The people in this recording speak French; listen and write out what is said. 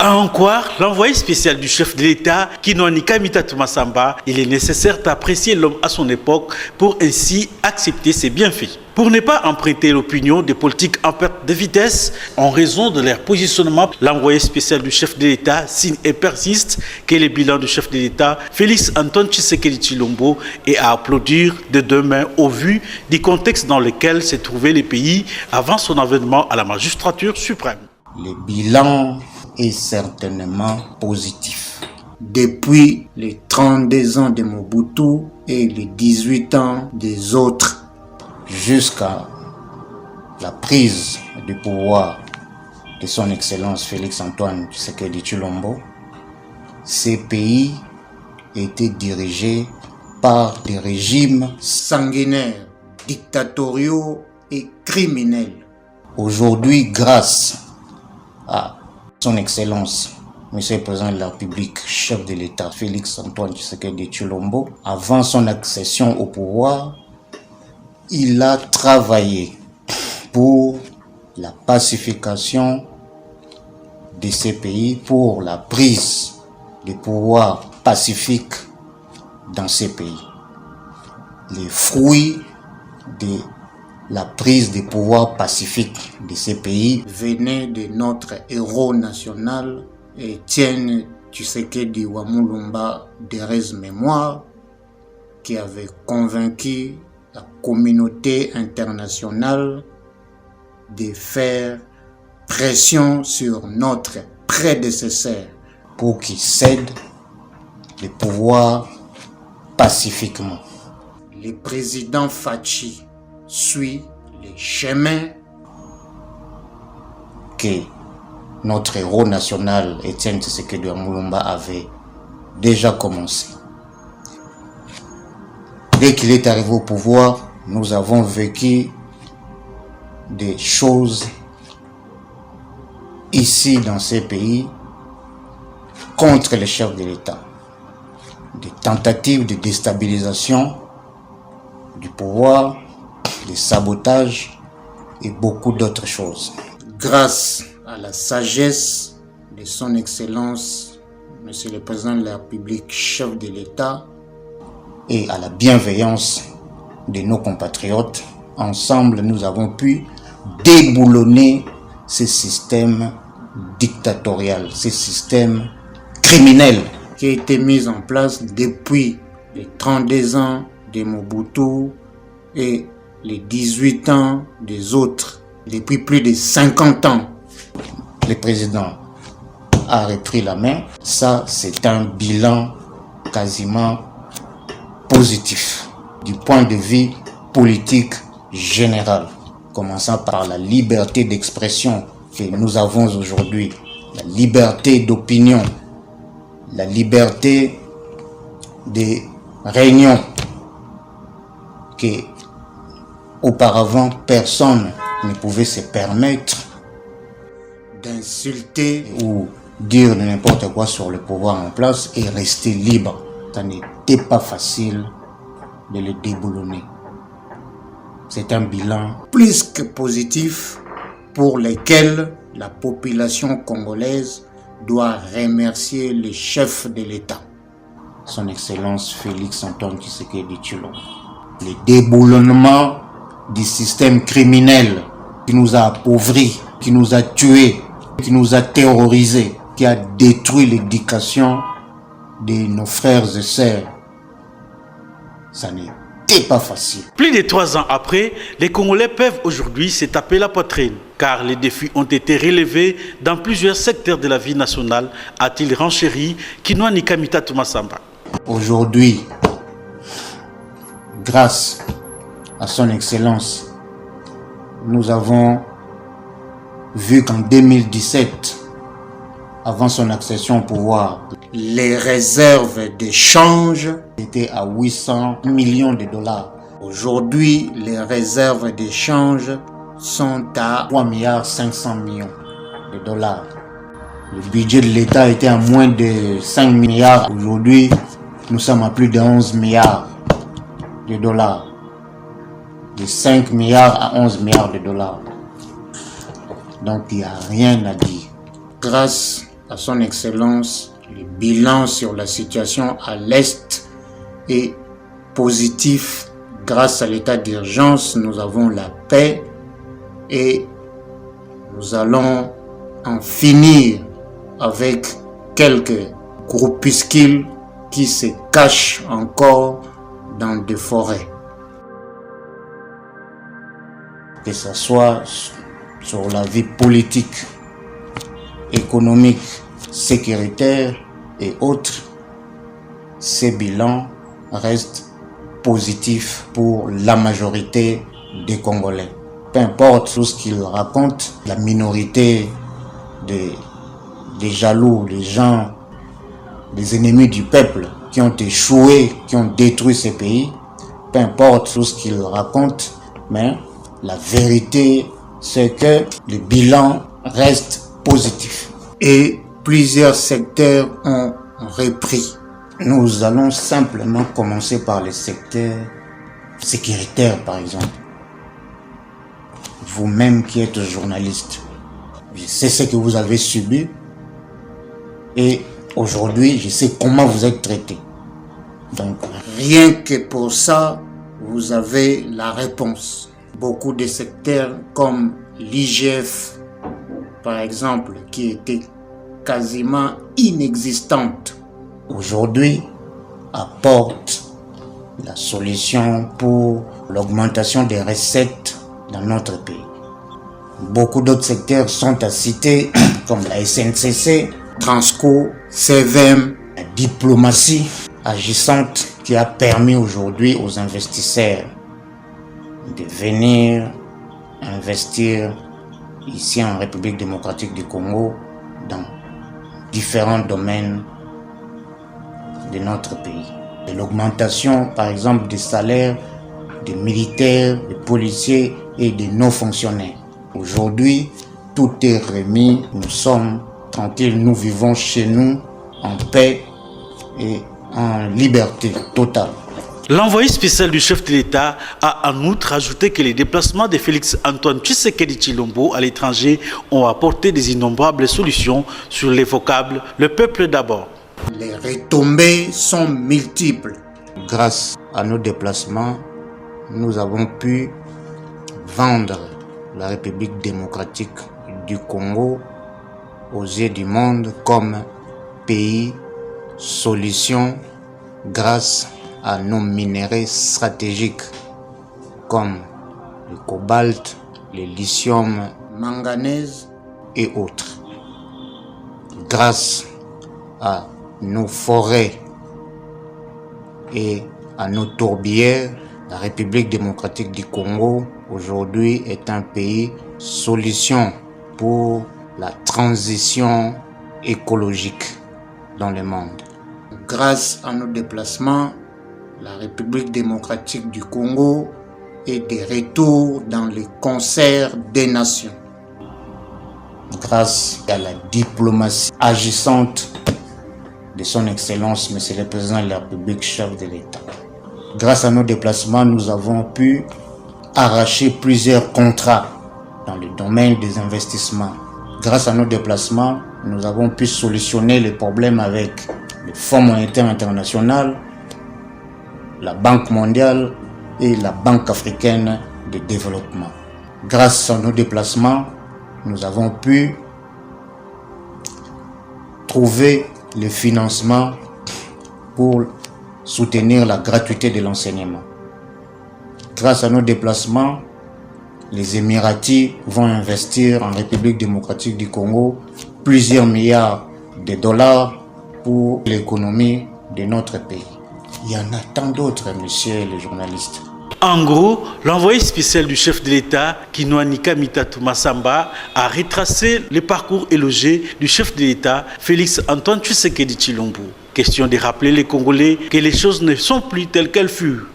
À en croire l'envoyé spécial du chef de l'État, Kinoanika Mitatu Masamba, il est nécessaire d'apprécier l'homme à son époque pour ainsi accepter ses bienfaits. Pour ne pas emprunter l'opinion des politiques en perte de vitesse, en raison de leur positionnement, l'envoyé spécial du chef de l'État signe et persiste que le bilan du chef de l'État, Félix Antoine Tshisekedi Tshilombo, est à applaudir de deux mains au vu du contexte dans lequel s'est trouvé le pays avant son avènement à la magistrature suprême. Le bilan est certainement positif. Depuis les 32 ans de Mobutu et les 18 ans des autres, jusqu'à la prise du pouvoir de son Excellence Félix Antoine Tshisekedi Tshilombo, ces pays étaient dirigés par des régimes sanguinaires, dictatoriaux et criminels. Aujourd'hui, grâce à son Excellence, Monsieur le Président de la République, chef de l'État, Félix Antoine Tshisekedi Tshilombo, avant son accession au pouvoir, il a travaillé pour la pacification de ces pays, pour la prise du pouvoir pacifique dans ces pays. Les fruits de la prise du pouvoir pacifique de ces pays venait de notre héros national, Étienne Tshisekedi Wamulumba Derez Mémoire, qui avait convaincu la communauté internationale de faire pression sur notre prédécesseur pour qu'il cède le pouvoir pacifiquement. Le président Fachi suit les chemins que notre héros national, Étienne Tshisekedi Wamulumba, avait déjà commencé. Dès qu'il est arrivé au pouvoir, nous avons vécu des choses ici dans ces pays contre les chefs de l'État. Des tentatives de déstabilisation du pouvoir, des sabotages et beaucoup d'autres choses. Grâce à la sagesse de son Excellence, Monsieur le Président de la République, chef de l'État, et à la bienveillance de nos compatriotes, ensemble nous avons pu déboulonner ce système dictatorial, ce système criminel qui a été mis en place depuis les 32 ans de Mobutu et les 18 ans des autres. Depuis plus de 50 ans, le président a repris la main. Ça, c'est un bilan quasiment positif du point de vue politique général, commençant par la liberté d'expression que nous avons aujourd'hui, la liberté d'opinion, la liberté de réunion que auparavant personne ne pouvait se permettre d'insulter ou dire n'importe quoi sur le pouvoir en place et rester libre. Ça n'était pas facile de le déboulonner. C'est un bilan plus que positif pour lequel la population congolaise doit remercier le chef de l'État, son Excellence Félix Antoine Tshisekedi Tshilombo. Le déboulonnement du système criminel qui nous a appauvris, qui nous a tués, qui nous a terrorisés, qui a détruit l'éducation de nos frères et sœurs. Ça n'était pas facile. Plus de 3 ans après, les Congolais peuvent aujourd'hui se taper la poitrine, car les défis ont été relevés dans plusieurs secteurs de la vie nationale, a-t-il renchéri Kinoanika Mitatu Masamba. Aujourd'hui, grâce à son Excellence, nous avons vu qu'en 2017, avant son accession au pouvoir, les réserves d'échange étaient à 800 millions de dollars. Aujourd'hui, les réserves d'échange sont à 3,5 milliards de dollars. Le budget de l'État était à moins de 5 milliards. Aujourd'hui, nous sommes à plus de 11 milliards de dollars. De 5 milliards à 11 milliards de dollars. Donc, il n'y a rien à dire. Grâce à son Excellence, le bilan sur la situation à l'Est est positif. Grâce à l'état d'urgence, nous avons la paix et nous allons en finir avec quelques groupuscules qui se cachent encore dans des forêts. Que ce soit sur la vie politique, économique, sécuritaire et autres, ces bilans restent positifs pour la majorité des Congolais. Peu importe tout ce qu'ils racontent, la minorité des jaloux, les gens, les ennemis du peuple qui ont échoué, qui ont détruit ces pays, peu importe tout ce qu'ils racontent, mais la vérité, c'est que le bilan reste positif. Et plusieurs secteurs ont repris. Nous allons simplement commencer par les secteurs sécuritaires, par exemple. Vous-même qui êtes journaliste, je sais ce que vous avez subi et aujourd'hui, je sais comment vous êtes traité. Donc, rien que pour ça, vous avez la réponse. Beaucoup de secteurs comme l'IGF, par exemple, qui était quasiment inexistante, aujourd'hui apporte la solution pour l'augmentation des recettes dans notre pays. Beaucoup d'autres secteurs sont à citer, comme la SNCC, Transco, CVM, la diplomatie agissante qui a permis aujourd'hui aux investisseurs de venir investir ici en République démocratique du Congo dans différents domaines de notre pays. Et l'augmentation, par exemple, des salaires des militaires, des policiers et des non-fonctionnaires. Aujourd'hui, tout est remis, nous sommes tranquilles, nous vivons chez nous en paix et en liberté totale. L'envoyé spécial du chef de l'État a en outre ajouté que les déplacements de Félix Antoine Tshisekedi Tshilombo à l'étranger ont apporté des innombrables solutions sur les vocables « le peuple d'abord ». Les retombées sont multiples. Grâce à nos déplacements, nous avons pu vendre la République démocratique du Congo aux yeux du monde comme pays solution grâce à nos minéraux stratégiques comme le cobalt, le lithium, manganèse et autres. Grâce à nos forêts et à nos tourbières, la République démocratique du Congo aujourd'hui est un pays solution pour la transition écologique dans le monde. Grâce à nos déplacements, la République démocratique du Congo est de retour dans le concert des nations. Grâce à la diplomatie agissante de son Excellence, Monsieur le Président de la République, chef de l'État. Grâce à nos déplacements, nous avons pu arracher plusieurs contrats dans le domaine des investissements. Grâce à nos déplacements, nous avons pu solutionner les problèmes avec le Fonds monétaire international, la Banque mondiale et la Banque africaine de développement. Grâce à nos déplacements, nous avons pu trouver le financement pour soutenir la gratuité de l'enseignement. Grâce à nos déplacements, les Émiratis vont investir en République démocratique du Congo plusieurs milliards de dollars pour l'économie de notre pays. Il y en a tant d'autres, messieurs les journalistes. En gros, l'envoyé spécial du chef de l'État, Kinoanika Mitatu Massamba, a retracé le parcours élogieux du chef de l'État, Félix Antoine Tshisekedi Tshilombo. Question de rappeler les Congolais que les choses ne sont plus telles qu'elles furent.